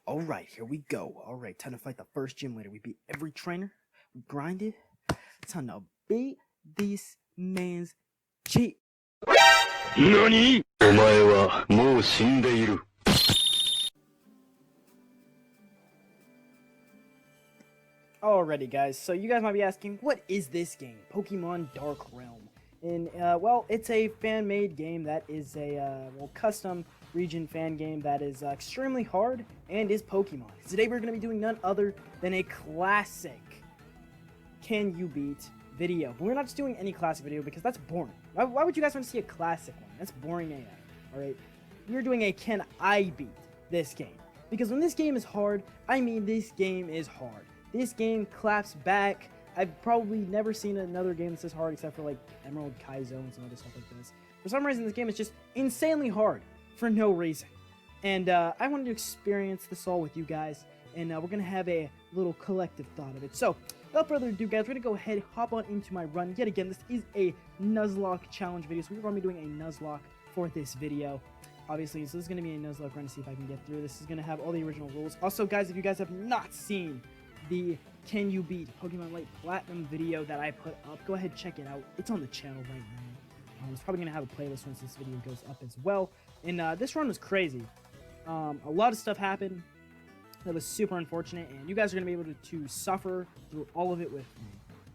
Alright, here we go. Alright, time to fight the first gym leader. We beat every trainer. We grinded. Time to beat this man's cheat. NANI?! お前はもう死んでいる。Alrighty, guys. So you guys might be asking, what is this game? Pokemon Dark Realm. And, well, it's a fan-made game that is a, custom region fan game that is extremely hard and is Pokemon. Today we're going to be doing none other than a classic Can You Beat video. But we're not just doing any classic video because that's boring. Why would you guys want to see a classic one? That's boring AF, alright? We're doing a Can I Beat this game. Because when this game is hard, I mean this game is hard. This game claps back. I've probably never seen another game that's this hard except for like Emerald Kaizo and some other stuff like this. For some reason, this game is just insanely hard for no reason. And I wanted to experience this all with you guys, and we're going to have a little collective thought of it. So, without further ado, guys, we're going to go ahead, hop on into my run. Yet again, this is a Nuzlocke challenge video, so we're going to be doing a Nuzlocke for this video. Obviously, so this is going to be a Nuzlocke run to see if I can get through. This is going to have all the original rules. Also, guys, if you guys have not seen the Can You Beat Pokemon Light Platinum video that I put up, go ahead, check it out. It's on the channel right now. It's probably going to have a playlist once this video goes up as well. And this run was crazy. A lot of stuff happened that was super unfortunate, and you guys are going to be able to suffer through all of it with me.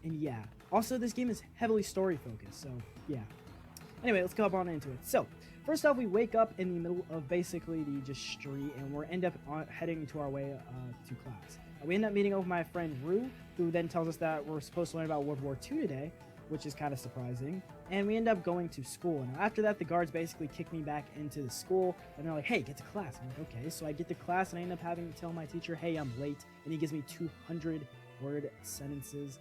And yeah, also this game is heavily story focused, so yeah. Anyway, let's go on into it. So, first off, we wake up in the middle of basically the just street, and we're end up heading to our way to class. We end up meeting up with my friend Rue, who then tells us that we're supposed to learn about World War II today, which is kind of surprising. And we end up going to school. And after that, the guards basically kick me back into the school, and they're like, hey, get to class. I'm like, okay. So I get to class, and I end up having to tell my teacher, hey, I'm late. And he gives me 200-word sentences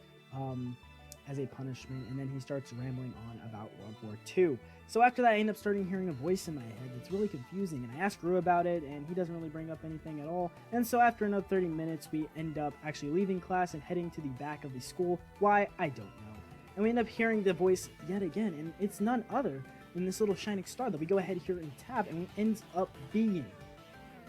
as a punishment, and then he starts rambling on about World War II. So after that, I end up starting hearing a voice in my head. It's really confusing, and I ask Rue about it, and he doesn't really bring up anything at all. And so after another 30 minutes, we end up actually leaving class and heading to the back of the school. Why? I don't know. And we end up hearing the voice yet again, and it's none other than this little shining star that we go ahead here and tap, and it ends up being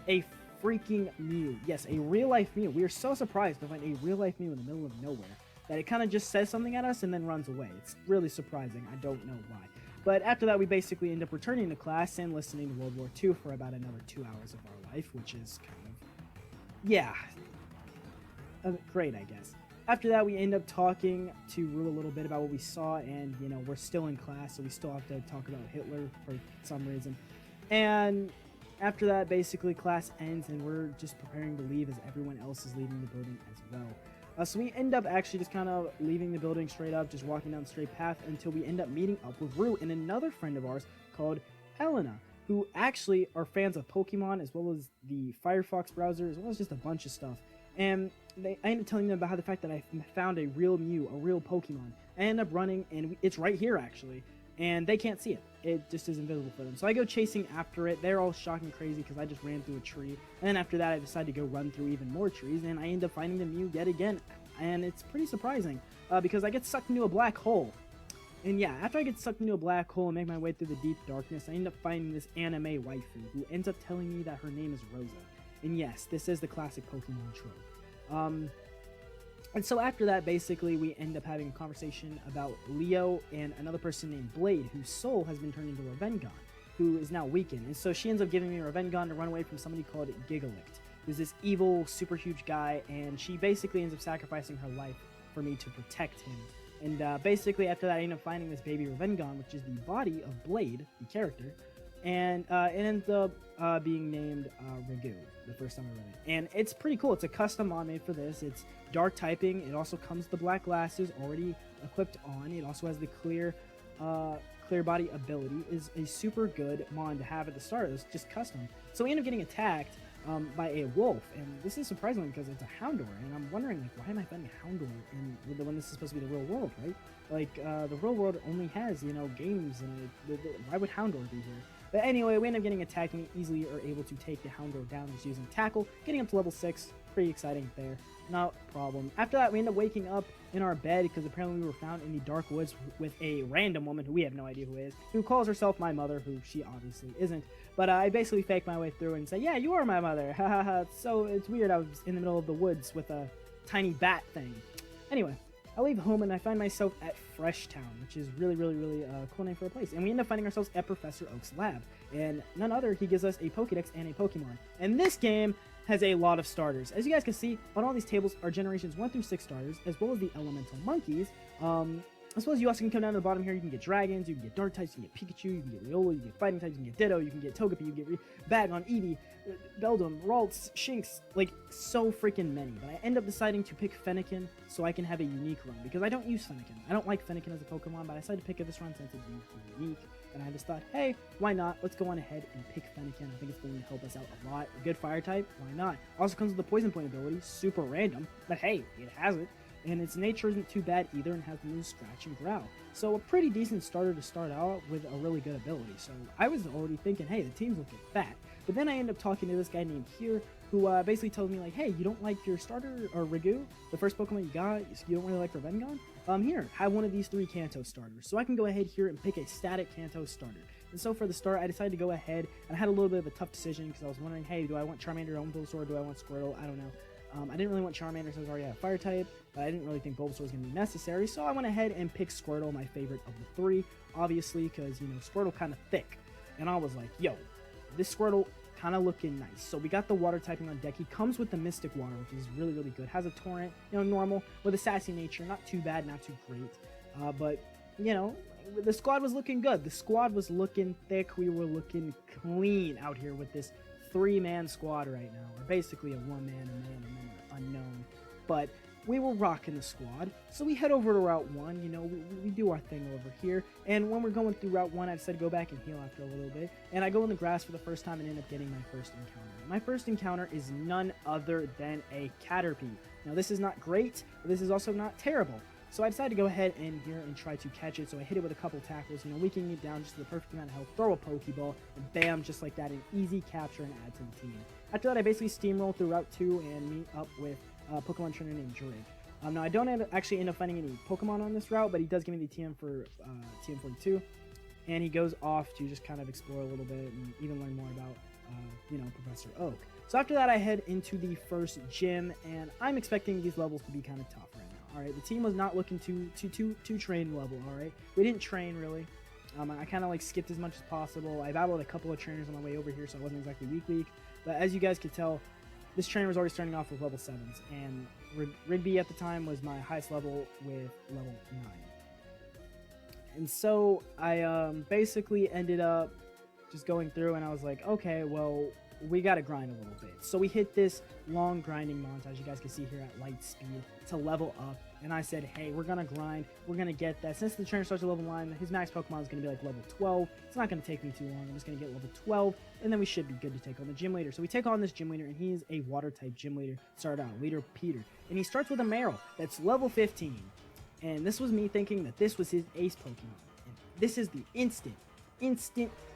a freaking Mew. Yes, a real-life Mew. We are so surprised to find a real-life Mew in the middle of nowhere that it kind of just says something at us and then runs away. It's really surprising. I don't know why. But after that, we basically end up returning to class and listening to World War II for about another 2 hours of our life, which is kind of, yeah, great, I guess. After that, we end up talking to Rue a little bit about what we saw, and, you know, we're still in class, so we still have to talk about Hitler for some reason. And after that, basically, class ends, and we're just preparing to leave as everyone else is leaving the building as well. So we end up actually just kind of leaving the building straight up, just walking down the straight path until we end up meeting up with Rue and another friend of ours called Elena, who actually are fans of Pokemon as well as the Firefox browser, as well as just a bunch of stuff. And I end up telling them about how the fact that I found a real Mew, a real Pokemon. I end up running, and it's right here actually, and they can't see it. It just is invisible for them. So I go chasing after it. They're all shocked and crazy because I just ran through a tree. And then after that, I decide to go run through even more trees, and I end up finding the Mew yet again. And it's pretty surprising because I get sucked into a black hole. And yeah, after I get sucked into a black hole and make my way through the deep darkness, I end up finding this anime waifu who ends up telling me that her name is Rosa. And yes, this is the classic Pokemon trope. And so after that, basically, we end up having a conversation about Leo and another person named Blade, whose soul has been turned into a Revengon, who is now weakened. And so she ends up giving me a Revengon to run away from somebody called Gigalict, who's this evil, super huge guy, and she basically ends up sacrificing her life for me to protect him. And basically, after that, I end up finding this baby Revengon, which is the body of Blade, the character, and it ends up being named Ragu the first time I read it. And it's pretty cool. It's a custom mod made for this. It's dark typing. It also comes with the black glasses already equipped on. It also has the clear body ability. Is a super good mod to have at the start. It's just custom. So we end up getting attacked by a wolf, and this is surprising because it's a Houndour, and I'm wondering, like, why am I fighting a Houndour when this is supposed to be the real world, right? Like, the real world only has, you know, games, and why would Houndour be here? But anyway, we end up getting attacked, and we easily are able to take the Houndour down just using Tackle, getting up to level 6. Pretty exciting there. No problem. After that, we end up waking up in our bed because apparently we were found in the dark woods with a random woman who we have no idea who is, who calls herself my mother, who she obviously isn't. But I basically faked my way through and say, yeah, you are my mother. So it's weird. I was in the middle of the woods with a tiny bat thing. Anyway, I leave home and I find myself at Fresh Town, which is really a cool name for a place. And we end up finding ourselves at Professor Oak's lab. And none other, he gives us a Pokedex and a Pokemon. And this game has a lot of starters. As you guys can see, on all these tables are generations 1 through 6 starters, as well as the elemental monkeys. As well as you also can come down to the bottom here, you can get dragons, you can get dark types, you can get Pikachu, you can get Riolu, you can get fighting types, you can get Ditto, you can get Togepi, you can get Bagon, Eevee, Beldum, Ralts, Shinx, like so freaking many. But I end up deciding to pick Fennekin so I can have a unique run, because I don't use Fennekin. I don't like Fennekin as a Pokemon, but I decided to pick it this run since it's unique. And I just thought, hey, why not? Let's go on ahead and pick Fennekin. I think it's going to help us out a lot. A good fire type, why not? Also comes with the Poison Point ability, super random, but hey, it has it. And its nature isn't too bad either, and has the moves Scratch and Growl. So a pretty decent starter to start out with a really good ability. So I was already thinking, hey, the team's looking fat. But then I end up talking to this guy named Here, who basically tells me, like, hey, you don't like your starter, or Rigu, the first Pokemon you got, you don't really like Revengon? Here, have one of these 3 Kanto starters. So I can go ahead here and pick a static Kanto starter. And so for the start, I decided to go ahead, and I had a little bit of a tough decision, because I was wondering, hey, do I want Charmander or Bulbasaur, or do I want Squirtle? I don't know. I didn't really want Charmander since I already had a fire type, but I didn't really think Bulbasaur was going to be necessary, so I went ahead and picked Squirtle, my favorite of the 3, obviously, because, you know, Squirtle kind of thick. And I was like, yo, this Squirtle kind of looking nice. So we got the water typing on deck. He comes with the Mystic Water, which is really good. Has a Torrent, you know, normal, with a sassy nature, not too bad, not too great. But, you know, the squad was looking good. The squad was looking thick. We were looking clean out here with this 3-man squad right now, or basically a 1-man, a man, and then an unknown. But we were rocking the squad, so we head over to Route 1. You know, we do our thing over here, and when we're going through Route 1, I decided to go back and heal after a little bit, and I go in the grass for the first time and end up getting my first encounter. My first encounter is none other than a Caterpie. Now, this is not great, but this is also not terrible. So I decided to go ahead and here and try to catch it. So I hit it with a couple tackles, you know, weakening it down just to the perfect amount of health, throw a Pokeball, and bam, just like that, an easy capture and add to the team. After that, I basically steamroll through Route 2 and meet up with Pokemon trainer named Drake. Now, I don't actually end up finding any Pokemon on this route, but he does give me the TM for TM42, and he goes off to just kind of explore a little bit and even learn more about, you know, Professor Oak. So after that, I head into the first gym, and I'm expecting these levels to be kind of tough right now. All right, the team was not looking to train level. All right, we didn't train really. I kind of like skipped as much as possible. I battled a couple of trainers on my way over here, so I wasn't exactly weak. But as you guys could tell, this trainer was already starting off with level 7s, and Rigby at the time was my highest level with level 9. And so I basically ended up just going through, and I was like, okay, well, we gotta grind a little bit. So we hit this long grinding montage, you guys can see here at light speed, to level up. And I said, hey, we're gonna grind, we're gonna get that. Since the trainer starts at level 9, his max Pokemon is gonna be like level 12. It's not gonna take me too long. I'm just gonna get level 12, and then we should be good to take on the gym leader. So we take on this gym leader, and he is a water type gym leader. Started out, leader Peter. And he starts with a Marill that's level 15. And this was me thinking that this was his ace Pokemon. And this is the instant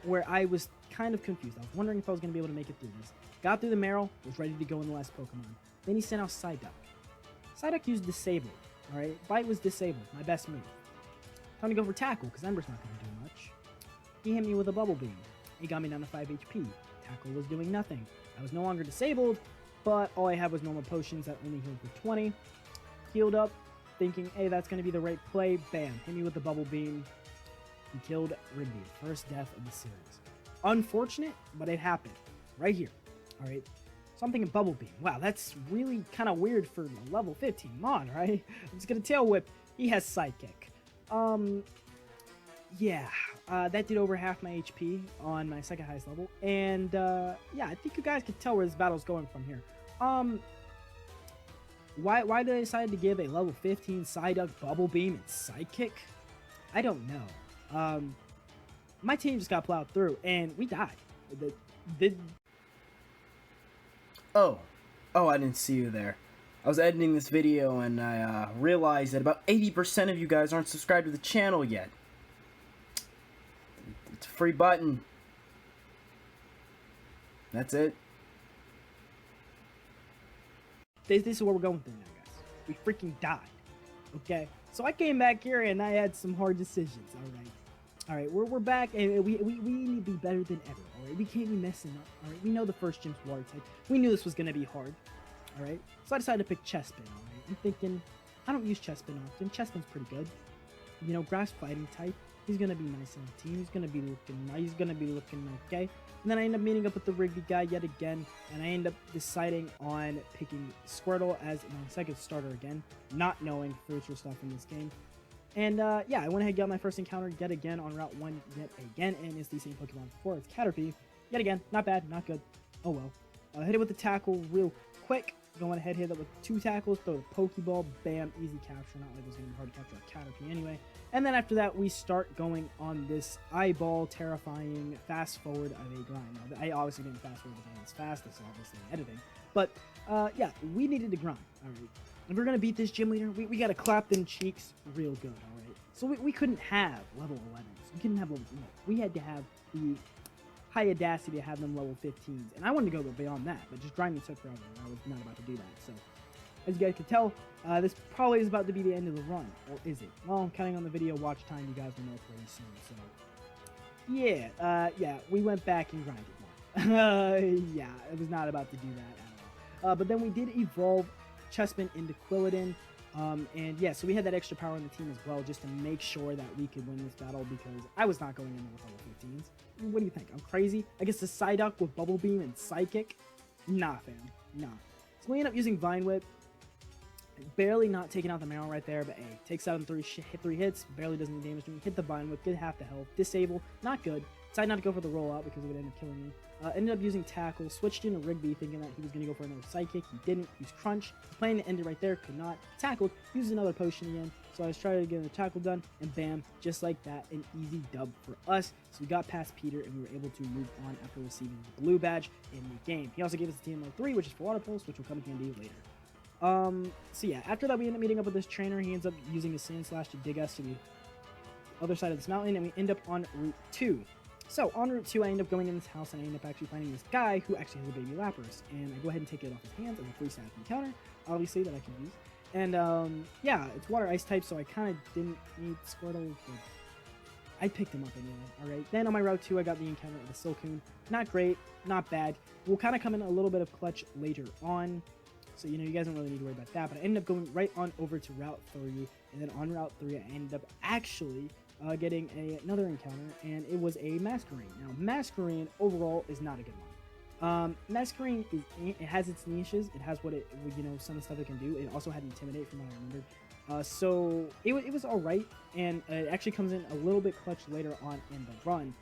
where I was kind of confused. I was wondering if I was going to be able to make it through this. Got through the Marill, was ready to go in the last Pokemon. Then he sent out Psyduck. Psyduck used Disable. Alright, Bite was disabled, my best move. Time to go for Tackle, because Ember's not going to do much. He hit me with a Bubble Beam. He got me down to 5 HP. Tackle was doing nothing. I was no longer disabled, but all I had was normal potions that only healed for 20. Healed up, thinking, hey, that's going to be the right play. Bam, hit me with the Bubble Beam. He killed Rigby, first death of the series. Unfortunate, but it happened. Right here. Alright. Something in Bubble Beam. Wow, that's really kind of weird for a level 15 mod, right? I'm just gonna Tail Whip. He has Psychic. Yeah. That did over half my HP on my second highest level. And, yeah, I think you guys can tell where this battle's going from here. Why did I decide to give a level 15 Psyduck Bubble Beam and Psychic? I don't know. My team just got plowed through, and we died. Oh, I didn't see you there. I was editing this video, and I realized that about 80% of you guys aren't subscribed to the channel yet. It's a free button. That's it. This is what we're going through now, guys. We freaking died. Okay? So I came back here and I had some hard decisions, alright? Alright, we're back and we need to be better than ever, alright? We can't be messing up, alright? We know the first gym's water type. We knew this was gonna be hard, alright? So I decided to pick Chespin, alright? I'm thinking, I don't use Chespin often. Chespin's pretty good. You know, grass fighting type. He's gonna be nice on the team. He's gonna be looking nice. He's gonna be looking okay. And then I end up meeting up with the Rigby guy yet again, and I end up deciding on picking Squirtle as my second starter again, not knowing future stuff in this game. And yeah, I went ahead and got my first encounter yet again on Route 1 yet again, and it's the same Pokemon before. It's Caterpie. Yet again, not bad, not good. Oh well. Hit it with the tackle real quick. Going ahead, hit it with 2 tackles, throw the Pokeball, bam, easy capture. Not like it was going to be hard to capture a Caterpie anyway. And then after that, we start going on this eyeball terrifying fast forward of a grind. Now, I obviously didn't fast forward because it's fast, it's obviously editing. But yeah, we needed to grind, alright. If we're going to beat this gym leader, we got to clap them cheeks real good, alright. So we couldn't have level 11s. We couldn't have level, we had to have the high audacity to have them level 15s. And I wanted to go beyond that, but just grinding took forever, and I was not about to do that. So, as you guys can tell, this probably is about to be the end of the run. Or is it? Well, I'm counting on the video watch time. You guys will know pretty soon. So, yeah, we went back and grinded more. Yeah, it was not about to do that at all. But then we did evolve Chespin into Quilladin. And yeah, so we had that extra power on the team as well, just to make sure that we could win this battle, because I was not going in there with level 15s. What do you think? I'm crazy? I guess the Psyduck with Bubble Beam and Psychic? Nah, fam. Nah. So we end up using Vine Whip. Barely not taking out the Marrow right there, but hey, takes out in 3 hits, barely does any damage to me. Hit the Vine Whip, get half the health. Disable, not good. Decided not to go for the rollout because it would end up killing me. Ended up using Tackle, switched into Rigby thinking that he was going to go for another Psychic. He didn't. Used Crunch. Was planning to end it right there, could not. Tackled, used another potion again. So I was trying to get the tackle done, and bam, just like that, an easy dub for us. So we got past Peter, and we were able to move on after receiving the blue badge in the game. He also gave us the TM 3, which is for Water Pulse, which will come in handy later. So yeah, after that we end up meeting up with this trainer. He ends up using his Sand Slash to dig us to the other side of this mountain, and we end up on Route 2. So, on Route 2, I end up going in this house, and I end up actually finding this guy who actually has a baby Lapras, and I go ahead and take it off his hands as a free staff encounter, obviously, that I can use. And, yeah, it's Water Ice type, so I kind of didn't need Squirtle, but I picked him up anyway, alright? Then on my Route 2, I got the encounter of the Silcoon. Not great, not bad. We'll kind of come in a little bit of clutch later on, so, you know, you guys don't really need to worry about that, but I ended up going right on over to Route 3, and then on Route 3, I ended up actually getting another encounter, and it was a Masquerain. Now, Masquerain overall is not a good one. Masquerain it has its niches. It has what it, you know, some of the stuff it can do. It also had Intimidate from what I remembered. So it was all right, and it actually comes in a little bit clutch later on in the run.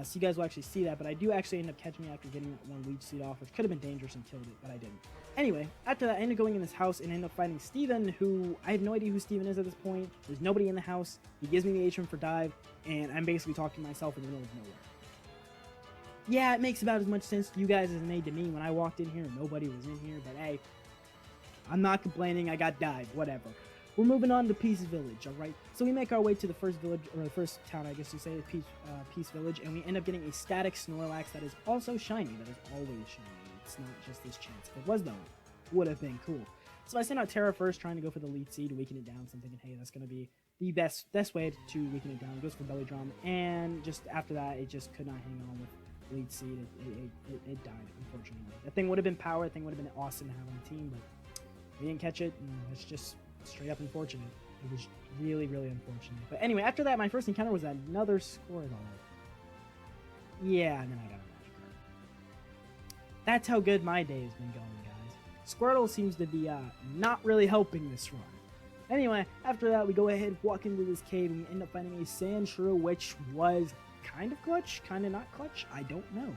So you guys will actually see that, but I do actually end up catching me after getting that one Leech Seed off, which could have been dangerous and killed it, but I didn't. Anyway, after that, I ended up going in this house and ended up finding Steven, who I have no idea who Steven is at this point. There's nobody in the house. He gives me the Atrium for dive, and I'm basically talking to myself in the middle of nowhere. Yeah, it makes about as much sense to you guys as it made to me when I walked in here and nobody was in here, but hey, I'm not complaining. I got dive, whatever. We're moving on to Peace Village, alright? So we make our way to the first village, or the first town, I guess you say, Peace Village, and we end up getting a static Snorlax that is also shiny, that is always shiny. It's not just this chance. If it was, though, would have been cool. So I sent out Terra first, trying to go for the Leech Seed, weaken it down, so I'm thinking, hey, that's going to be the best way to weaken it down. It goes for Belly Drum, and just after that, it just could not hang on with Leech Seed. It died, unfortunately. That thing would have been power, that thing would have been awesome to have on the team, but we didn't catch it, and it's just straight up unfortunate. It was really, really unfortunate. But anyway, after that, my first encounter was another Squirtle. Yeah, and then I got a Magic Card. That's how good my day has been going, guys. Squirtle seems to be not really helping this run. Anyway, after that, we go ahead, walk into this cave, and we end up finding a Sandshrew, which was kind of clutch, kind of not clutch. I don't know.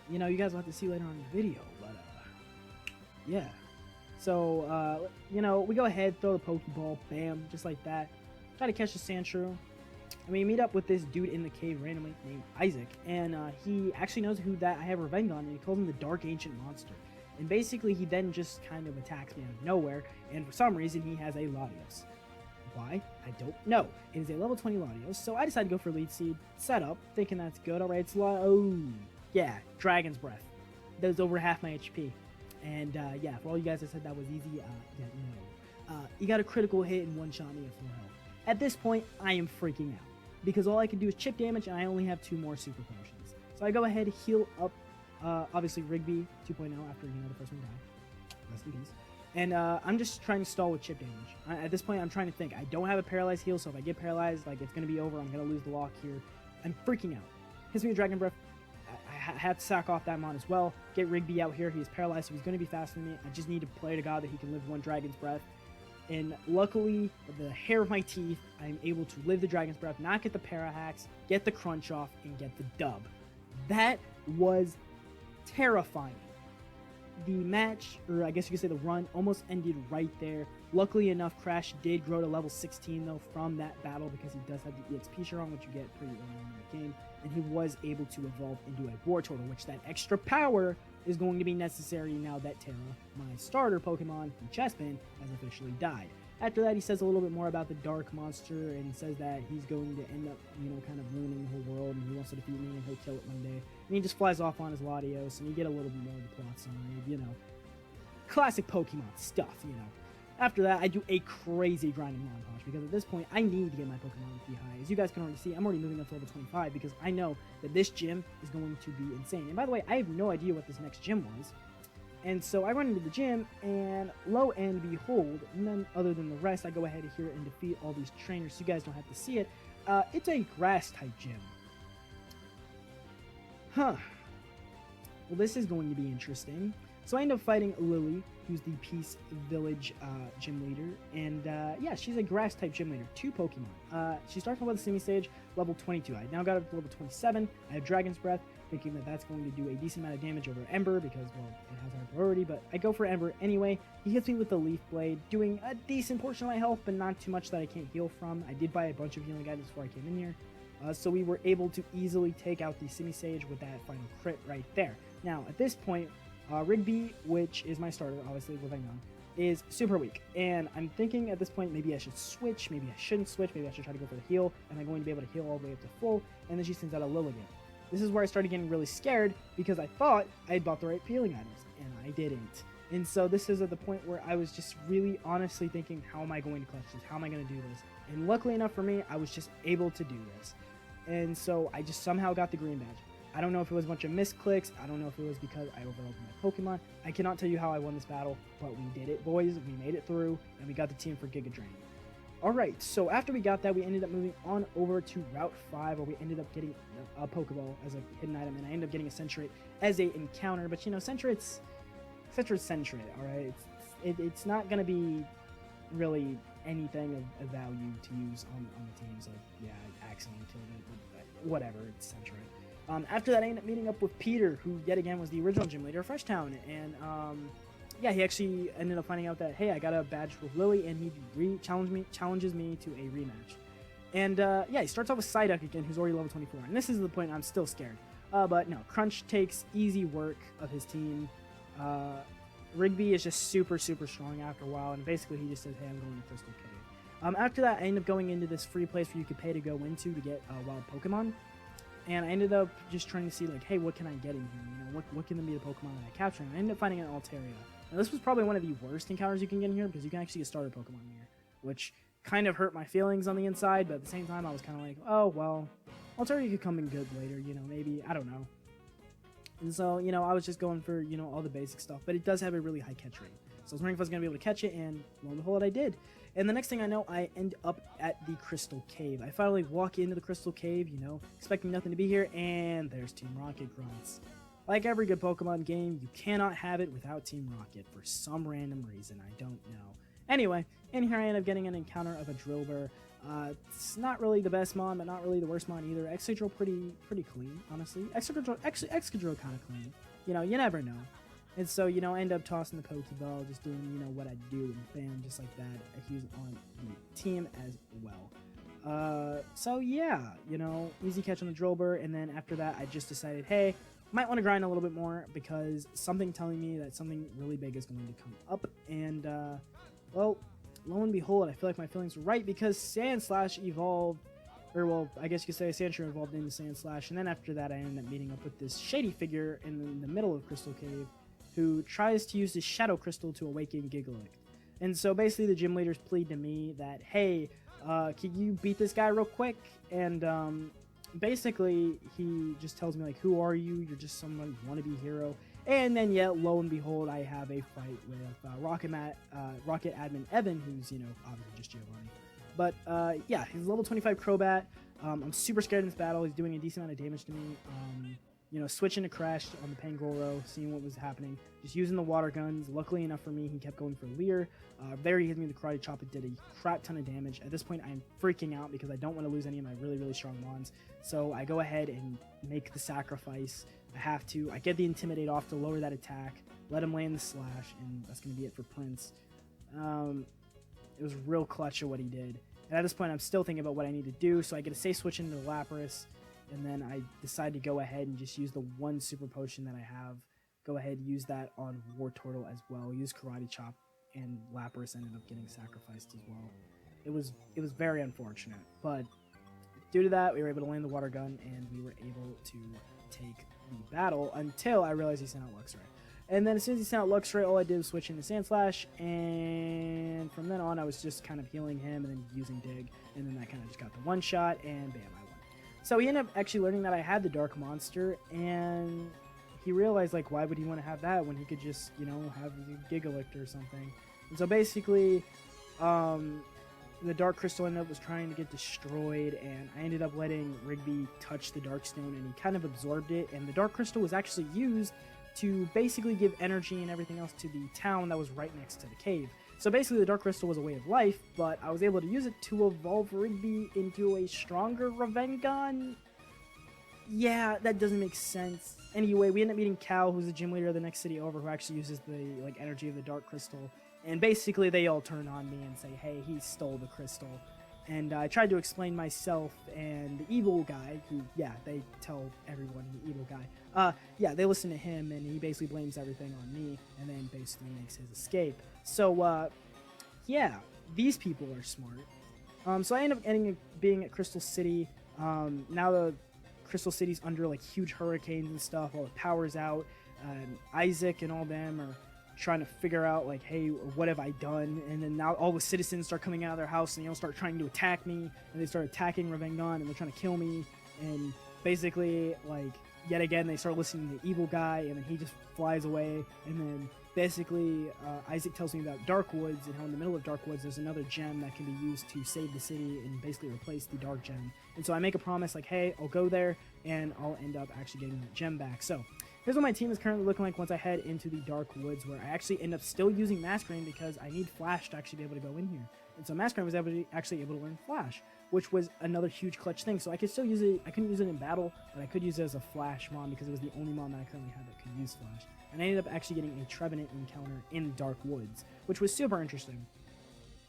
You know, you guys will have to see later on in the video, but yeah. So, you know, we go ahead, throw the Pokeball, bam, just like that. Try to catch the Sandshrew. And we meet up with this dude in the cave randomly named Isaac. And he actually knows who that I have Revenge on, and he calls him the Dark Ancient Monster. And basically, he then just kind of attacks me out of nowhere. And for some reason, he has a Latios. Why? I don't know. It is a level 20 Latios, so I decided to go for Leech Seed, set up, thinking that's good. Alright, it's Yeah, Dragon's Breath. Does over half my HP. And yeah, for all you guys that said that was easy, yeah, no. You got a critical hit and one-shot me at full health. At this point, I am freaking out. Because all I can do is chip damage, and I only have 2 more super potions. So I go ahead, heal up, obviously Rigby 2.0 after, the first one died. Rest in peace. And I'm just trying to stall with chip damage. At this point, I'm trying to think. I don't have a paralyzed heal, so if I get paralyzed, like, it's going to be over. I'm going to lose the lock here. I'm freaking out. Hits me with Dragon Breath. I have to sack off that mon as well. Get Rigby out here. He's paralyzed, so he's going to be faster than me. I just need to pray to God that he can live 1 Dragon's Breath. And luckily, the hair of my teeth, I'm able to live the Dragon's Breath, not get the para-hacks, get the crunch off, and get the dub. That was terrifying. The match, or I guess you could say the run, almost ended right there. Luckily enough, Crash did grow to level 16, though, from that battle, because he does have the EXP share on, which you get pretty early on in the game. And he was able to evolve into a War Turtle, which that extra power is going to be necessary now that Terra, my starter Pokemon from Chespin, has officially died. After that, he says a little bit more about the Dark Monster and says that he's going to end up, kind of ruining the whole world, and he wants to defeat me, and he'll kill it one day. And he just flies off on his Latios, and you get a little bit more of the plot summary, Classic Pokemon stuff, After that, I do a crazy grinding montage, because at this point, I need to get my Pokemon to be high. As you guys can already see, I'm already moving up to level 25, because I know that this gym is going to be insane. And by the way, I have no idea what this next gym was. And so I run into the gym, and lo and behold, none other than the rest, I go ahead here and defeat all these trainers, so you guys don't have to see it. It's a grass-type gym. Huh. Well, this is going to be interesting. So I end up fighting Lily, who's the Peace Village gym leader, and yeah, she's a grass-type gym leader, 2 Pokemon. She starts off with a semi-stage, level 22. I now got up to level 27. I have Dragon's Breath, thinking that that's going to do a decent amount of damage over Ember, because, well, it has high priority, but I go for Ember anyway. He hits me with the Leaf Blade, doing a decent portion of my health, but not too much that I can't heal from. I did buy a bunch of healing items before I came in here, so we were able to easily take out the semi-sage with that final crit right there. Now, at this point, Rigby, which is my starter, obviously, living on, is super weak, and I'm thinking at this point maybe I should switch, maybe I shouldn't switch, maybe I should try to go for the heal. Am I going to be able to heal all the way up to full? And then she sends out a Lilligant. This is where I started getting really scared, because I thought I had bought the right healing items, and I didn't. And so this is at the point where I was just really honestly thinking, how am I going to clutch this? How am I going to do this? And luckily enough for me, I was just able to do this. And so I just somehow got the green badge. I don't know if it was a bunch of misclicks. I don't know if it was because I overloaded my Pokemon. I cannot tell you how I won this battle, but we did it, boys. We made it through, and we got the team for Giga Drain. Alright, so after we got that, we ended up moving on over to Route 5, where we ended up getting a Pokeball as a hidden item, and I ended up getting a Centrate as a encounter. But, Centrate's Centrate, alright? It's not going to be really anything of value to use on the team, so yeah, I accidentally killed it, but whatever, it's Centrate. After that, I ended up meeting up with Peter, who yet again was the original gym leader of Fresh Town, and yeah, he actually ended up finding out that, hey, I got a badge with Lily, and he challenges me to a rematch. And yeah, he starts off with Psyduck again, who's already level 24, and this is the point I'm still scared. But no, Crunch takes easy work of his team. Rigby is just super strong after a while, and basically he just says, hey, I'm going to Crystal Cave. After that, I ended up going into this free place where you could pay to go into to get wild Pokemon. And I ended up just trying to see, like, hey, what can I get in here? What can be the Pokemon that I capture? And I ended up finding an Altaria. Now, this was probably one of the worst encounters you can get in here, because you can actually get starter Pokemon in here, which kind of hurt my feelings on the inside, but at the same time, I was kind of like, oh, well, Altaria could come in good later, maybe, I don't know. And so, I was just going for, all the basic stuff, but it does have a really high catch rate. So I was wondering if I was going to be able to catch it, and lo and behold, I did. And the next thing I know, I end up at the Crystal Cave. I finally walk into the Crystal Cave, expecting nothing to be here, and there's Team Rocket Grunts. Like every good Pokemon game, you cannot have it without Team Rocket for some random reason, I don't know. Anyway, in here I end up getting an encounter of a Drillbur. It's not really the best mon, but not really the worst mon either. Excadrill pretty clean, honestly. Excadrill kind of clean. You never know. And so, I end up tossing the Pokeball, just doing, what I do, and bam, just like that, he's on the team as well. So yeah, easy catch on the Drillbur, and then after that, I just decided, hey, might want to grind a little bit more, because something telling me that something really big is going to come up, and, well, lo and behold, I feel like my feelings were right, because Sandslash evolved or well, I guess you could say a Sandshrew evolved into Sandslash, and then after that I ended up meeting up with this shady figure in the middle of Crystal Cave who tries to use his Shadow Crystal to awaken Gigalith. And so basically the gym leaders plead to me that, hey, can you beat this guy real quick? And basically he just tells me, like, who are you? You're just some wannabe hero. And then, yeah, lo and behold, I have a fight with Rocket Admin Evan, who's, you know, obviously just Giovanni. But, yeah, he's level 25 Crobat. I'm super scared in this battle. He's doing a decent amount of damage to me. You know, switching to Crash on the Pangoro, seeing what was happening. Just using the water guns. Luckily enough for me, he kept going for Leer. There he hit me with the Karate Chop. It did a crap ton of damage. At this point, I'm freaking out because I don't want to lose any of my really, really strong mons. So I go ahead and make the sacrifice. I have to. I get the Intimidate off to lower that attack. Let him land the Slash, and that's going to be it for Prince. It was real clutch of what he did. And at this point, I'm still thinking about what I need to do. So I get a safe switch into Lapras. And then I decide to go ahead and just use the one super potion that I have. Go ahead and use that on Wartortle as well. Use Karate Chop, and Lapras ended up getting sacrificed as well. It was very unfortunate, but due to that, we were able to land the water gun, and we were able to take the battle until I realized he sent out Luxray. And then as soon as he sent out Luxray, all I did was switch into Sandslash, and from then on, I was just kind of healing him and then using Dig, and then that kind of just got the one shot, and bam, I won. So he ended up actually learning that I had the Dark Monster, and he realized, like, why would he want to have that when he could just, you know, have the Gigalith or something. And so basically, the Dark Crystal ended up was trying to get destroyed, and I ended up letting Rigby touch the Dark Stone, and he kind of absorbed it, and the Dark Crystal was actually used to basically give energy and everything else to the town that was right next to the cave. So basically the Dark Crystal was a way of life, but I was able to use it to evolve Rigby into a stronger Ravengon. Yeah, that doesn't make sense. Anyway, we end up meeting Cal, who's the gym leader of the next city over, who actually uses the energy of the Dark Crystal. And basically they all turn on me and say, hey, he stole the crystal. And I tried to explain myself, and the evil guy, who, yeah, they tell everyone the evil guy, yeah, they listen to him, and he basically blames everything on me, and then basically makes his escape. So, yeah, these people are smart. So I end up being at Crystal City. Now the Crystal City's under, like, huge hurricanes and stuff, all the power's out. Isaac and all them are trying to figure out, like, hey, what have I done? And then now all the citizens start coming out of their house and, you know, start trying to attack me, and they start attacking Ravengon, and they're trying to kill me, and basically, like, yet again, they start listening to the evil guy, and then he just flies away, and then basically, Isaac tells me about Dark Woods, and how in the middle of Dark Woods, there's another gem that can be used to save the city and basically replace the Dark Gem. And so I make a promise, like, hey, I'll go there, and I'll end up actually getting that gem back. So here's what my team is currently looking like once I head into the Dark Woods, where I actually end up still using Masquerain because I need Flash to actually be able to go in here. And so Masquerain was actually able to learn Flash, which was another huge clutch thing. So I could still use it. I couldn't use it in battle, but I could use it as a Flash Mon because it was the only Mon that I currently had that could use Flash. And I ended up actually getting a Trevenant encounter in Dark Woods, which was super interesting.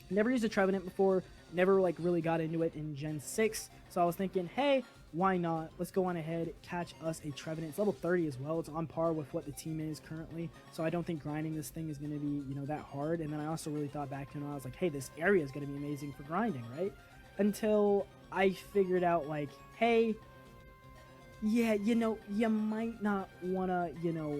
Never used a Trevenant before, never like really got into it in Gen 6, so I was thinking, hey, why not? Let's go on ahead, catch us a Trevenant. It's level 30 as well. It's on par with what the team is currently, so I don't think grinding this thing is going to be, you know, that hard. And then I also really thought back to it, and I was like, hey, this area is going to be amazing for grinding, right? Until I figured out, like, hey, yeah, you know, you might not want to, you know,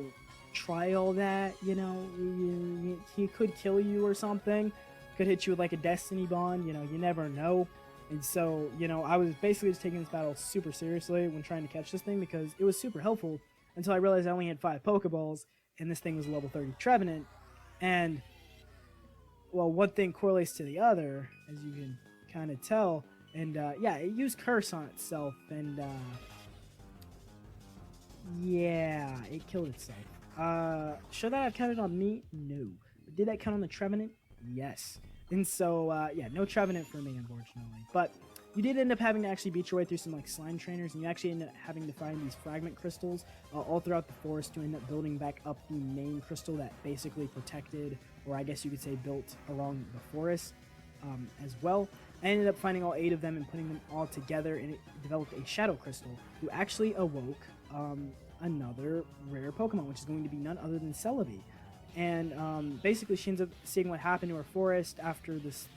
try all that, you know, he could kill you or something, could hit you with like a Destiny Bond, you know, you never know. And so, you know, I was basically just taking this battle super seriously when trying to catch this thing because it was super helpful until I realized I only had 5 Pokeballs and this thing was a level 30 Trevenant. And, well, one thing correlates to the other, as you can kind of tell. And, yeah, it used Curse on itself, and, yeah, it killed itself. Should that have counted on me? No. But did that count on the Trevenant? Yes. And so, yeah, no Trevenant for me, unfortunately. But you did end up having to actually beat your way through some, like, slime trainers, and you actually end up having to find these fragment crystals all throughout the forest to end up building back up the main crystal that basically protected, or I guess you could say built along the forest as well. I ended up finding all 8 of them and putting them all together, and it developed a Shadow Crystal, who actually awoke another rare Pokemon, which is going to be none other than Celebi. And basically she ends up seeing what happened to her forest after this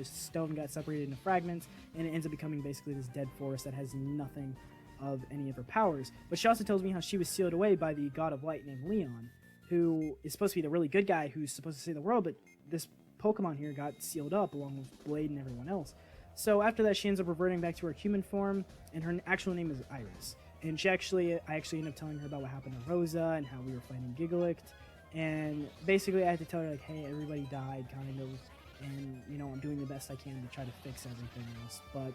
stone got separated into fragments, and it ends up becoming basically this dead forest that has nothing of any of her powers. But she also tells me how she was sealed away by the god of light named Leon, who is supposed to be the really good guy who's supposed to save the world, but this Pokemon here got sealed up along with Blade and everyone else. So after that, she ends up reverting back to her human form, and her actual name is Iris. And I actually ended up telling her about what happened to Rosa and how we were fighting Gigalict. And basically, I had to tell her, like, hey, everybody died, kind of, and, you know, I'm doing the best I can to try to fix everything else. But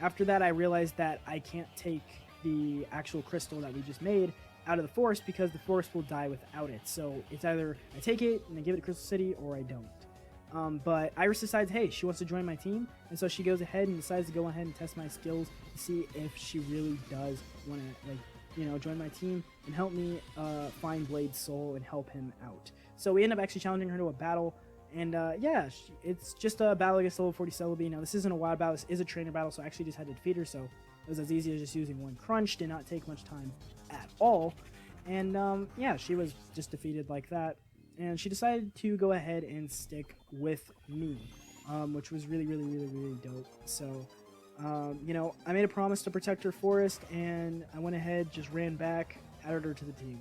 after that, I realized that I can't take the actual crystal that we just made out of the forest because the forest will die without it. So it's either I take it and I give it to Crystal City, or I don't. But Iris decides, hey, she wants to join my team, and so she goes ahead and decides to go ahead and test my skills to see if she really does want to, like, you know, join my team and help me find Blade's soul and help him out. So we end up actually challenging her to a battle, and yeah, it's just a battle against level 40 Celebi. Now, this isn't a wild battle, this is a trainer battle, so I actually just had to defeat her, so it was as easy as just using one crunch, did not take much time at all. And yeah, she was just defeated like that, and she decided to go ahead and stick with me, which was really dope. So you know, I made a promise to protect her forest, and I went ahead, just ran back, added her to the team.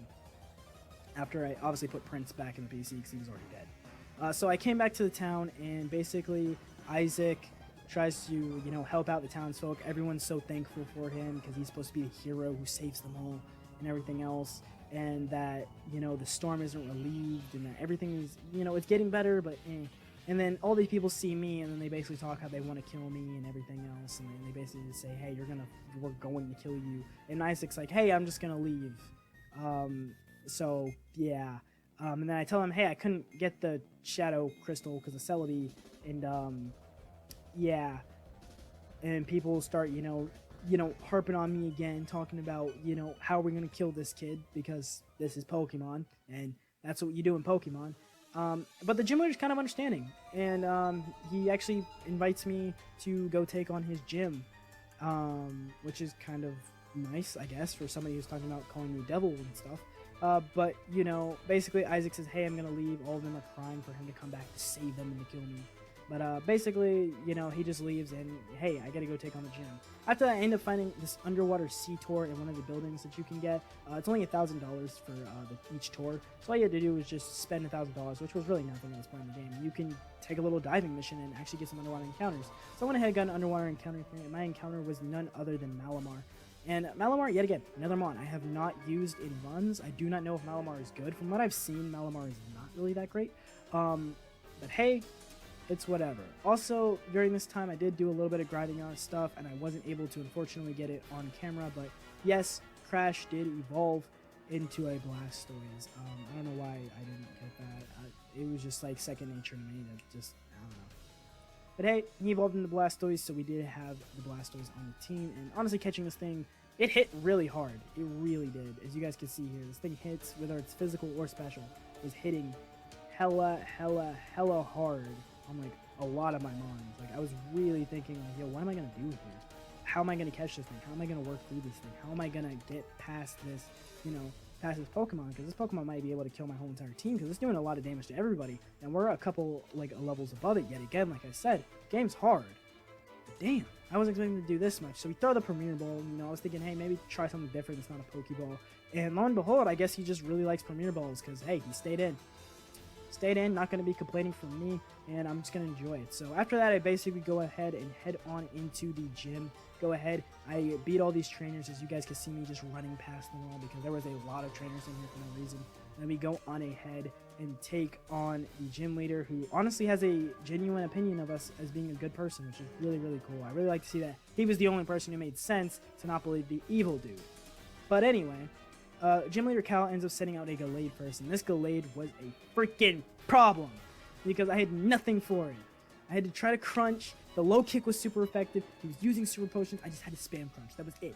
After I obviously put Prince back in the PC because he was already dead. So I came back to the town, and basically Isaac tries to, you know, help out the townsfolk. Everyone's so thankful for him because he's supposed to be the hero who saves them all and everything else. And that, you know, the storm isn't relieved, and that everything is, you know, it's getting better, but eh. And then all these people see me, and then they basically talk how they want to kill me and everything else, and then they basically just say, hey, we're going to kill you. And Isaac's like, hey, I'm just gonna leave. So yeah. And then I tell him, hey, I couldn't get the Shadow Crystal because of Celebi, and yeah. And people start, you know, harping on me again, talking about, you know, how we're gonna kill this kid because this is Pokemon, and that's what you do in Pokemon. But the gym leader's kind of understanding, and he actually invites me to go take on his gym, which is kind of nice, I guess, for somebody who's talking about calling me devil and stuff. But, you know, basically Isaac says, hey, I'm gonna leave. All of them are crying for him to come back to save them and to kill me. But basically, you know, he just leaves, and hey, I gotta go take on the gym. After that, I end up finding this underwater sea tour in one of the buildings that you can get. It's only $1,000 for each tour. So all you had to do was just spend $1,000, which was really nothing I was playing the game. You can take a little diving mission and actually get some underwater encounters. So I went ahead and got an underwater encounter thing, and my encounter was none other than Malamar. And Malamar, yet again, another Mon I have not used in runs. I do not know if Malamar is good. From what I've seen, Malamar is not really that great. But hey, it's whatever. Also, during this time, I did do a little bit of grinding on stuff, and I wasn't able to, unfortunately, get it on camera. But yes, Crash did evolve into a Blastoise. I don't know why I didn't get that. It was just like second nature to me. That just, I don't know. But hey, he evolved into Blastoise, so we did have the Blastoise on the team. And honestly, catching this thing, it hit really hard. It really did. As you guys can see here, this thing hits, whether it's physical or special, was hitting hella hard on like a lot of my mons. Like, I was really thinking, like, yo, what am I gonna do here? How am I gonna catch this thing? How am I gonna work through this thing? How am I gonna get past this, you know, past this Pokemon? Because this Pokemon might be able to kill my whole entire team, because it's doing a lot of damage to everybody, and we're a couple like levels above it yet again. Like I said, game's hard. But damn, I wasn't expecting to do this much. So we throw the Premier Ball. You know, I was thinking, hey, maybe try something different. It's not a Pokeball. And lo and behold, I guess he just really likes Premier Balls, because hey, he stayed in. Not going to be complaining from me, and I'm just going to enjoy it. So after that, I basically go ahead and head on into the gym. Go ahead, I beat all these trainers, as you guys can see me just running past them all, because there was a lot of trainers in here for no reason. Then we go on ahead and take on the gym leader, who honestly has a genuine opinion of us as being a good person, which is really cool. I really like to see that he was the only person who made sense to not believe the evil dude. But anyway, Gym Leader Cal ends up sending out a Gallade first, and this Gallade was a freaking problem because I had nothing for it. I had to try to crunch. The low kick was super effective. He was using super potions. I just had to spam crunch. That was it.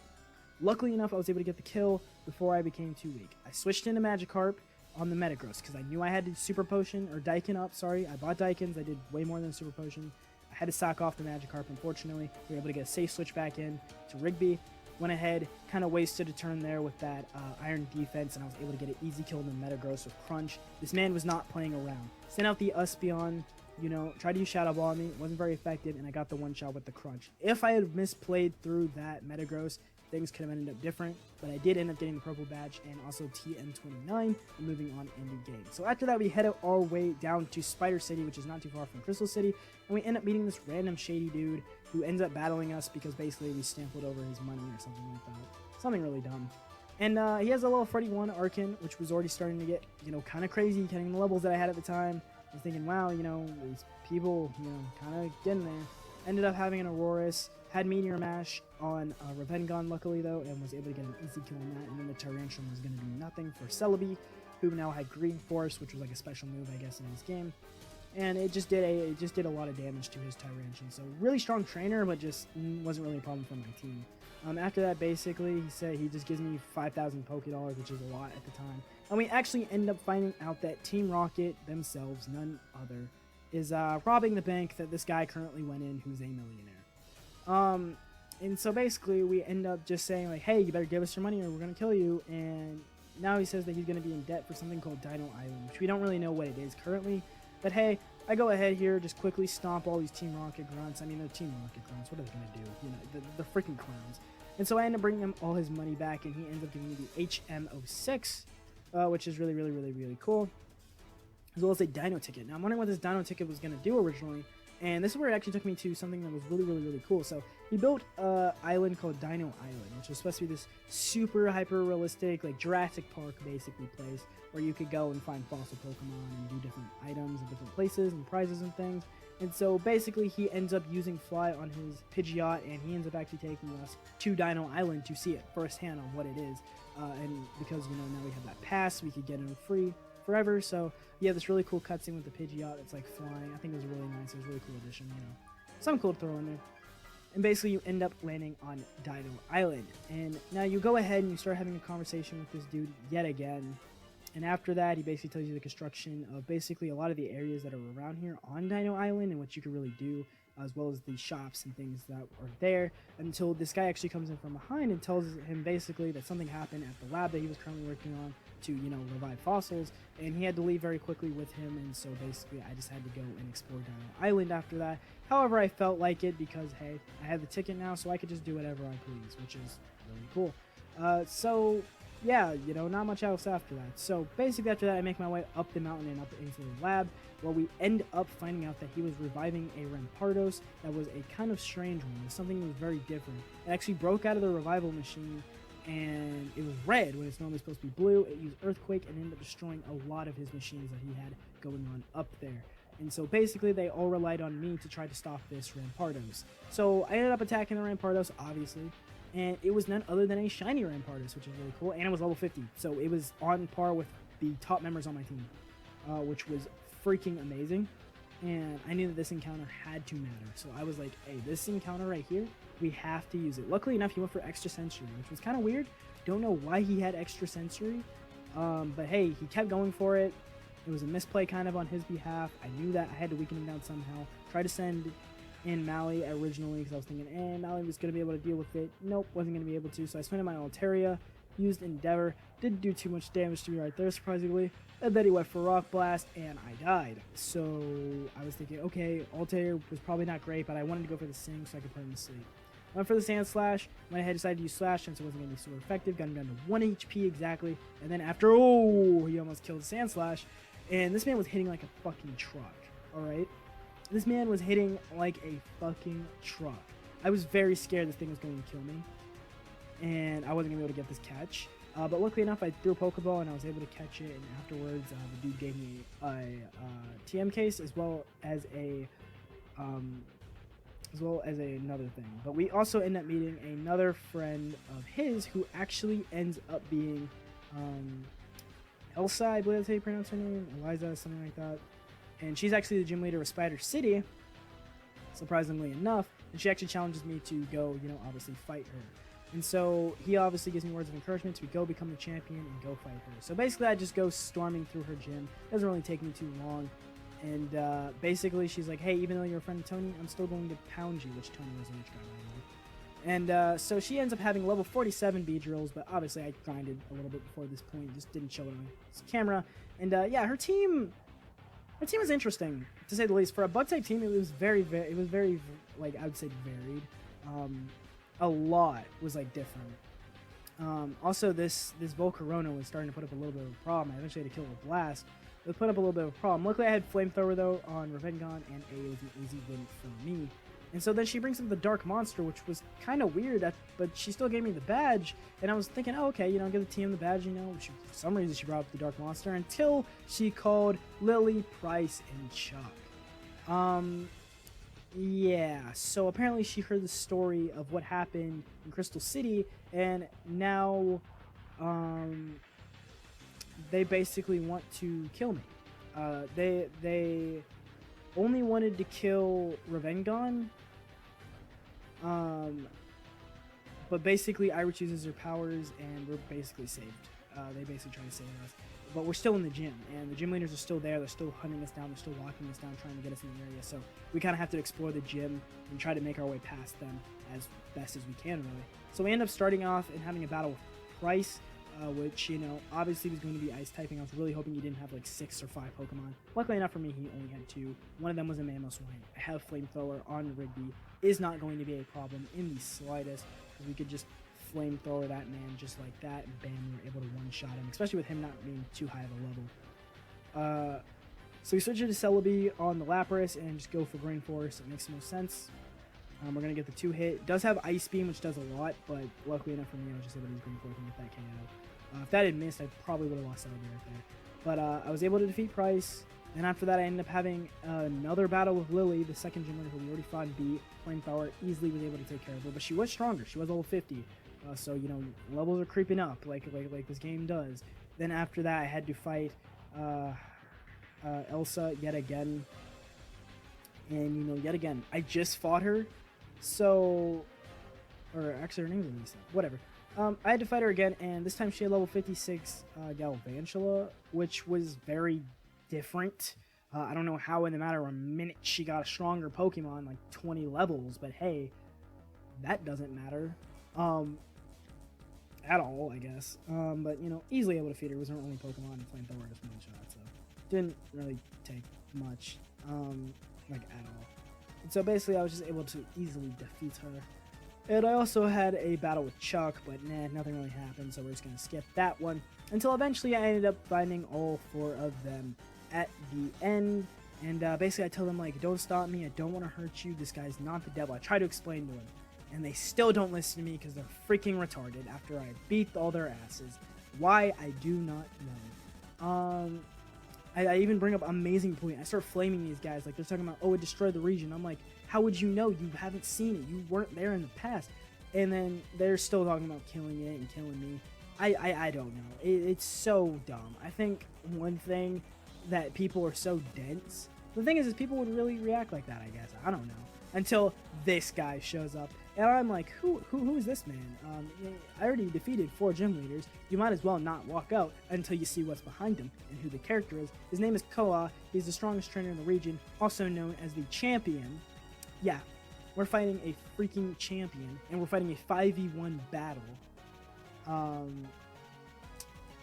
Luckily enough, I was able to get the kill before I became too weak. I switched into Magikarp on the Metagross because I knew I had to super potion, or Daikin up, sorry. I bought Daikins. I did way more than super potion. I had to sack off the Magikarp, unfortunately. We were able to get a safe switch back in to Rigby. went ahead, kind of wasted a turn there with that iron defense, and I was able to get an easy kill in the Metagross with Crunch. This man was not playing around. Sent out the Uspion, you know, tried to use Shadow Ball on me, wasn't very effective, and I got the one shot with the Crunch. If I had misplayed through that Metagross, things could have ended up different, but I did end up getting the purple badge and also TM29 and moving on in the game. So after that, we head our way down to Spider City, which is not too far from Crystal City, and we end up meeting this random shady dude who ends up battling us because basically we stampled over his money or something like that. Something really dumb. And he has a level 41 Arcan, which was already starting to get, you know, kind of crazy, getting the levels that I had at the time. I was thinking, wow, you know, these people, you know, kind of getting there. Ended up having an Aurorus, had Meteor Mash on Revengon, luckily, though, and was able to get an easy kill on that. And then the Tyrantrum was going to do nothing for Celebi, who now had Green Force, which was like a special move, I guess, in this game. And it just did a lot of damage to his Tyrantrum. So really strong trainer, but just wasn't really a problem for my team. After that, basically, he said he just gives me 5,000 Pokédollars, which is a lot at the time. And we actually end up finding out that Team Rocket themselves, none other, is robbing the bank that this guy currently went in, who's a millionaire. And so basically, we end up just saying, like, hey, you better give us your money or we're going to kill you. And now he says that he's going to be in debt for something called Dino Island, which we don't really know what it is currently. But hey, I go ahead here, just quickly stomp all these Team Rocket grunts. I mean, they're Team Rocket grunts. What are they going to do? You know, the freaking clowns. And so I end up bringing him all his money back, and he ends up giving me the HM06, which is really, really, really, really cool. As well as a Dino ticket. Now, I'm wondering what this Dino ticket was going to do originally. And this is where it actually took me to something that was really, really, really cool. So he built an island called Dino Island, which was supposed to be this super hyper-realistic, like Jurassic Park, basically, place where you could go and find fossil Pokemon and do different items in different places and prizes and things. And so basically he ends up using Fly on his Pidgeot, and he ends up actually taking us to Dino Island to see it firsthand on what it is. And because, you know, now we have that pass, we could get it free forever. So yeah, this really cool cutscene with the Pidgeot. It's like flying. I think it was really nice. It was a really cool addition, you know. Something cool to throw in there. And basically you end up landing on Dino Island. And now you go ahead and you start having a conversation with this dude yet again. And after that, he basically tells you the construction of basically a lot of the areas that are around here on Dino Island and what you can really do, as well as the shops and things that are there, until this guy actually comes in from behind and tells him basically that something happened at the lab that he was currently working on to, you know, revive fossils, and he had to leave very quickly with him, and so basically I just had to go and explore Dino Island after that. However, I felt like it because, hey, I had the ticket now, so I could just do whatever I please, which is really cool. So yeah, you know, not much else after that. So basically after that, I make my way up the mountain and up into the lab, where we end up finding out that he was reviving a Rampardos that was a kind of strange one. It was something that was very different. It actually broke out of the revival machine, and it was red when it's normally supposed to be blue. It used Earthquake and ended up destroying a lot of his machines that he had going on up there. And so basically they all relied on me to try to stop this Rampardos. So I ended up attacking the Rampardos, obviously. And it was none other than a shiny Rampardos, which is really cool, and it was level 50, so it was on par with the top members on my team, which was freaking amazing. And I knew that this encounter had to matter, so I was like, hey, this encounter right here, we have to use it. Luckily enough, he went for Extra Sensory, which was kind of weird. Don't know why he had Extra Sensory, but hey, he kept going for it. It was a misplay kind of on his behalf. I knew that I had to weaken him down somehow. Try to send in Maui originally, because I was thinking, Maui was going to be able to deal with it. Nope, wasn't going to be able to. So I spent in my Altaria, used Endeavor, didn't do too much damage to me right there, surprisingly. And then he went for Rock Blast, and I died. So I was thinking, okay, Altair was probably not great, but I wanted to go for the Sing so I could put him to sleep. Went for the Sand Slash, went ahead, decided to use Slash since it wasn't going to be super effective, got him down to 1 HP exactly, and then after, he almost killed the Sand Slash, and this man was hitting like a fucking truck, alright? This man was hitting like a fucking truck. I was very scared this thing was going to kill me, and I wasn't going to be able to get this catch. But luckily enough, I threw a Pokeball and I was able to catch it, and afterwards the dude gave me a TM case as well as another thing. But we also end up meeting another friend of his who actually ends up being Elsa, I believe that's how you pronounce her name, Eliza, something like that. And she's actually the gym leader of Spider City, surprisingly enough, and she actually challenges me to go, you know, obviously fight her. And so he obviously gives me words of encouragement to go become the champion and go fight her. So basically I just go storming through her gym. Doesn't really take me too long. And basically she's like, hey, even though you're a friend of Tony, I'm still going to pound you, which Tony was a rich guy, by the way. And so she ends up having level 47 Beedrills, but obviously I grinded a little bit before this point, just didn't show it on camera. And yeah, her team was interesting to say the least. For a bug type team, it was very like I would say varied. A lot was like different. Also, this Volcarona was starting to put up a little bit of a problem. I eventually had to kill a blast. It put up a little bit of a problem. Luckily, I had Flamethrower though on Revengon, and it was an easy win for me. And so then she brings up the Dark Monster, which was kind of weird, but she still gave me the badge. And I was thinking, oh, okay, you know, give the team the badge, you know. For some reason, she brought up the Dark Monster until she called Lily, Price, and Chuck. Yeah, so apparently she heard the story of what happened in Crystal City, and now, they basically want to kill me. They only wanted to kill Revengon, but basically Ira chooses her powers, and we're basically saved. They basically try to save us. But we're still in the gym, and the gym leaders are still there. They're still hunting us down. They're still walking us down, trying to get us in the area. So we kind of have to explore the gym and try to make our way past them as best as we can, really. So we end up starting off and having a battle with Price, which, you know, obviously was going to be ice typing. I was really hoping he didn't have like 6 or 5 Pokemon. Luckily enough for me, he only had 2. One of them was a Mamoswine. I have Flamethrower on Rigby. Is not going to be a problem in the slightest, because we could just Flamethrower that man just like that, and bam, we were able to one-shot him, especially with him not being too high of a level. So we switch it to Celebi on the Lapras and just go for Brain Force. It makes the most sense. We're going to get the 2-hit. It does have Ice Beam, which does a lot, but luckily enough for me, I was just able to use Brain Force and get that KO. If that had missed, I probably would have lost Celebi right there. But I was able to defeat Price, and after that I ended up having another battle with Lily, the second gym leader who we already fought and beat. Flamethrower easily was able to take care of her, but she was stronger. She was level 50. So, you know, levels are creeping up like this game does. Then after that, I had to fight Elsa yet again. And, you know, yet again, I just fought her. So, or actually her name is Lisa. Whatever. I had to fight her again, and this time she had level 56 Galvantula, which was very different. I don't know how in the matter of a minute she got a stronger Pokemon, like 20 levels, but hey, that doesn't matter. At all, I guess. But, you know, easily able to defeat her. It was her only Pokemon, and Flamethrower just one-shot, so didn't really take much, like, at all. And so basically, I was just able to easily defeat her. And I also had a battle with Chuck, but nah, nothing really happened, so we're just gonna skip that one. Until eventually, I ended up finding all 4 of them at the end. And basically, I tell them, like, don't stop me, I don't want to hurt you, this guy's not the devil. I try to explain to him. And they still don't listen to me because they're freaking retarded after I beat all their asses. Why, I do not know. I even bring up Amazing Point. I start flaming these guys. Like, they're talking about, oh, it destroyed the region. I'm like, how would you know? You haven't seen it. You weren't there in the past. And then they're still talking about killing it and killing me. I don't know. It's so dumb. I think one thing that people are so dense. The thing is people would really react like that, I guess. I don't know. Until this guy shows up. And I'm like, who is this man? I already defeated 4 gym leaders. You might as well not walk out until you see what's behind him and who the character is. His name is Koa. He's the strongest trainer in the region, also known as the champion. Yeah, we're fighting a freaking champion, and we're fighting a 5v1 battle.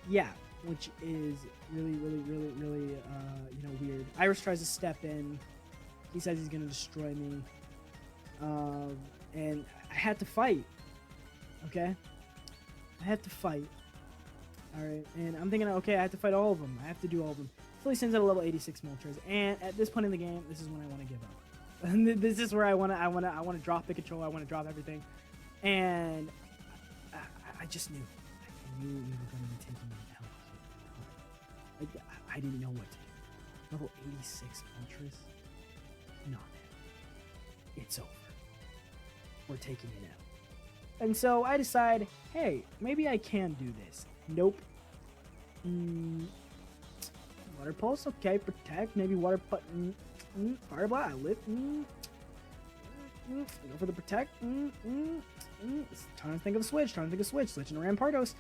Yeah, which is really, you know, weird. Iris tries to step in. He says he's gonna destroy me. And I had to fight. Okay? I had to fight. Alright, and I'm thinking, okay, I have to fight all of them. I have to do all of them. Until he sends out a level 86 Moltres, and at this point in the game, this is when I want to give up. And this is where I want to drop the control. I want to drop everything, and I just knew. I knew we were going to be taking it out. I didn't know what to do. Level 86 Moltres? No, man. It's over. We're taking it out. And so I decide, hey, maybe I can do this. Nope. Water Pulse, okay. Protect, maybe Water Fire Blast, I lift. Go for the Protect. Trying to think of a switch. Switching to Rampardos.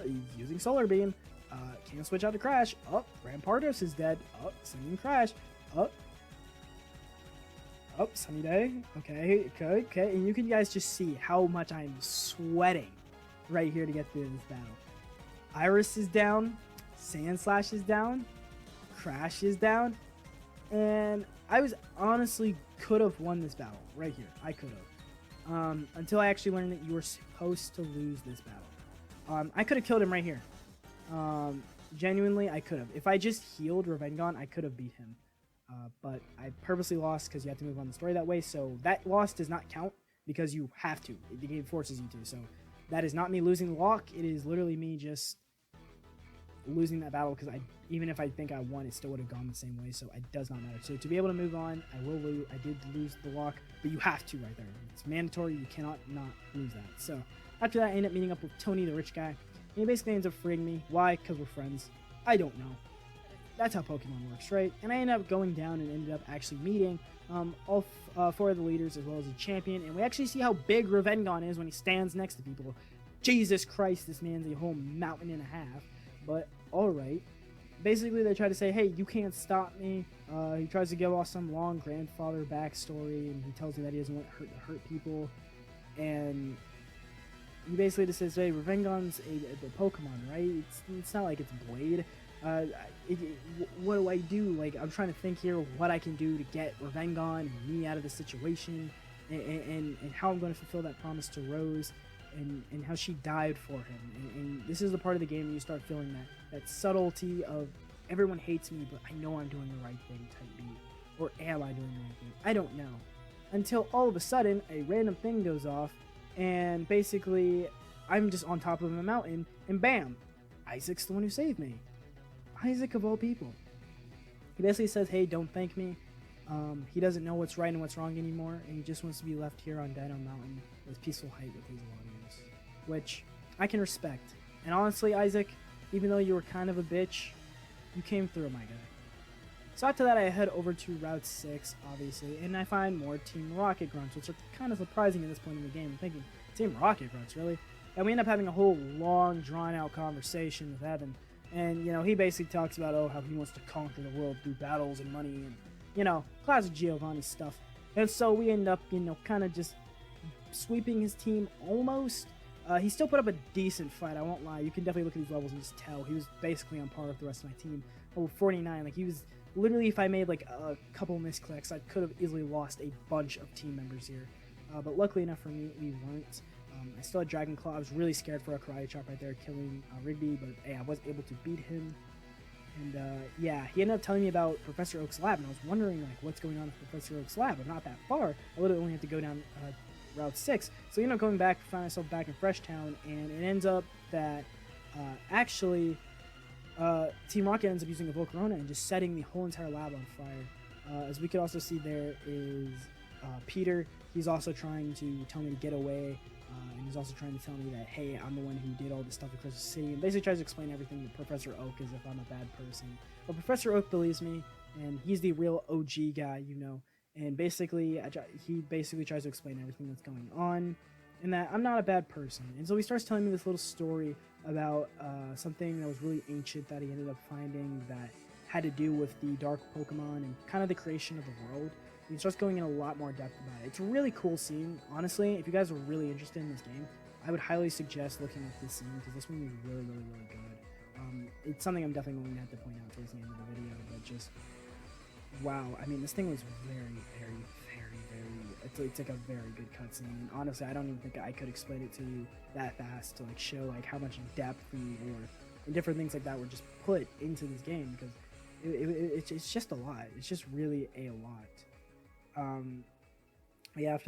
He's using Solar Beam. Can't switch out to Crash. Rampardos is dead. Sending Crash. Oh, sunny day. Okay, okay. And you can guys just see how much I'm sweating right here to get through this battle. Iris is down. Sandslash is down. Crash is down. And I was honestly could have won this battle right here. I could have. Until I actually learned that you were supposed to lose this battle. I could have killed him right here. Genuinely, I could have. If I just healed Revengon, I could have beat him. But I purposely lost because you have to move on the story that way. So that loss does not count because you have to. The game forces you to. So that is not me losing the lock. It is literally me just losing that battle because even if I think I won, it still would have gone the same way. So it does not matter. So to be able to move on, I will lose. I did lose the lock, but you have to right there. It's mandatory. You cannot not lose that. So after that, I ended up meeting up with Tony, the rich guy. And he basically ends up freeing me. Why? Because we're friends. I don't know. That's how Pokemon works, right? And I ended up going down and ended up actually meeting all 4 of the leaders as well as a champion. And we actually see how big Revengon is when he stands next to people. Jesus Christ, this man's a whole mountain and a half. But alright. Basically, they try to say, hey, you can't stop me. He tries to give off some long grandfather backstory, and he tells me that he doesn't want to hurt people. And he basically just says, hey, Revengon's a Pokemon, right? It's not like it's Blade. What do I do? Like, I'm trying to think here what I can do to get Revengon and me out of the situation, and how I'm going to fulfill that promise to Rose, and how she died for him. And this is the part of the game where you start feeling that subtlety of everyone hates me, but I know I'm doing the right thing type beat. Or am I doing the right thing? I don't know. Until all of a sudden, a random thing goes off, and basically, I'm just on top of a mountain, and bam! Isaac's the one who saved me. Isaac of all people. He basically says, hey, don't thank me. He doesn't know what's right and what's wrong anymore, and he just wants to be left here on Dino Mountain with peaceful height with his warriors. Which I can respect. And honestly, Isaac, even though you were kind of a bitch, you came through, my guy. So after that, I head over to Route 6, obviously, and I find more Team Rocket Grunts, which are kind of surprising at this point in the game. I'm thinking, Team Rocket Grunts, really? And we end up having a whole long, drawn-out conversation with Evan. And, he basically talks about, how he wants to conquer the world through battles and money and, classic Giovanni stuff. And so we end up, kind of just sweeping his team almost. He still put up a decent fight, I won't lie. You can definitely look at these levels and just tell. He was basically on par with the rest of my team. Level 49, he was, literally, if I made, a couple misclicks, I could have easily lost a bunch of team members here. But luckily enough for me, we weren't. I still had Dragon Claw. I was really scared for a Karate Chop right there, killing Rigby, but hey, I was able to beat him. And yeah, he ended up telling me about Professor Oak's lab, and I was wondering what's going on with Professor Oak's lab. I'm not that far. I literally only have to go down Route 6. So you going back, find myself back in Fresh Town, and it ends up that actually Team Rocket ends up using a Volcarona and just setting the whole entire lab on fire. As we could also see, there is Peter. He's also trying to tell me to get away. And he's also trying to tell me that, hey, I'm the one who did all this stuff across the city, and basically tries to explain everything to Professor Oak as if I'm a bad person. But Professor Oak believes me, and he's the real OG guy, and basically, he basically tries to explain everything that's going on, and that I'm not a bad person. And so he starts telling me this little story about something that was really ancient that he ended up finding that had to do with the dark Pokemon and kind of the creation of the world. He starts going in a lot more depth about it. It's a really cool scene. Honestly, if you guys are really interested in this game, I would highly suggest looking at this scene because this one is really, really, really good. It's something I'm definitely going to have to point out towards the end of the video, but just, wow. I mean, this thing was very, very, very, very, it's like a very good cutscene. And honestly, I don't even think I could explain it to you that fast to show how much depth and lore and different things like that were just put into this game because it's just a lot. It's just really a lot. Yeah, after